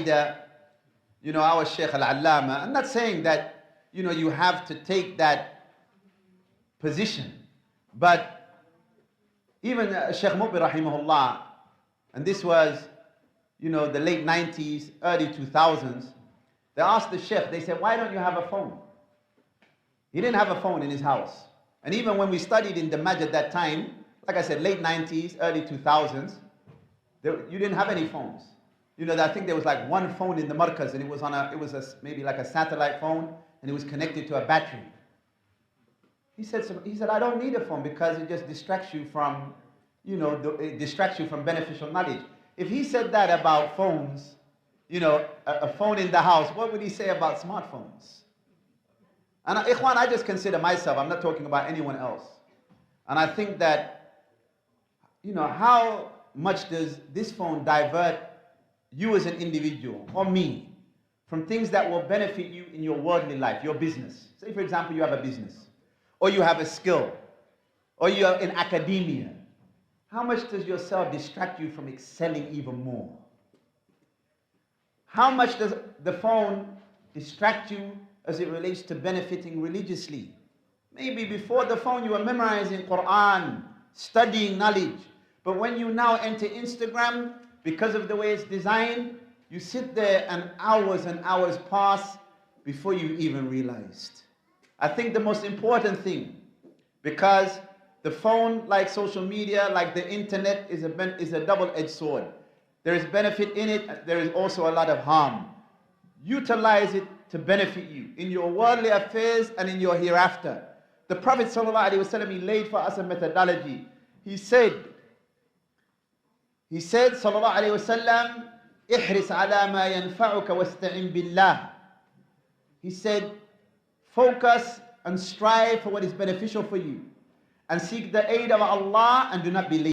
Al-Qaeda, our Sheikh Al-Allama. I'm not saying that, you have to take that position. But even Sheikh Mubi rahimahullah, and this was, the late 90s, early 2000s, they asked the Sheikh, they said, why don't you have a phone? He didn't have a phone in his house. And even when we studied in the Majd at that time, like I said, late 90s, early 2000s, you didn't have any phones. I think there was like one phone in the markaz, and it was maybe like a satellite phone, and it was connected to a battery. He said, I don't need a phone because it just distracts you from, it distracts you from beneficial knowledge. If he said that about phones, a phone in the house, what would he say about smartphones? And Ikhwan, I just consider myself, I'm not talking about anyone else. And I think that, how much does this phone divert you as an individual, or me, from things that will benefit you in your worldly life, your business? Say, for example, you have a business, or you have a skill, or you're in academia. How much does yourself distract you from excelling even more? How much does the phone distract you as it relates to benefiting religiously? Maybe before the phone you were memorizing Quran, studying knowledge. But when you now enter Instagram, because of the way it's designed, you sit there and hours pass before you even realized. I think the most important thing, because the phone, like social media, like the internet, is a double-edged sword. There is benefit in it, there is also a lot of harm. Utilize it to benefit you in your worldly affairs and in your hereafter. The Prophet ﷺ, he laid for us a methodology. He said, sallallahu alayhi wasallam, ihris ala ma yanfa'uka wasta'in billah. He said, focus and strive for what is beneficial for you, and seek the aid of Allah, and do not be lazy.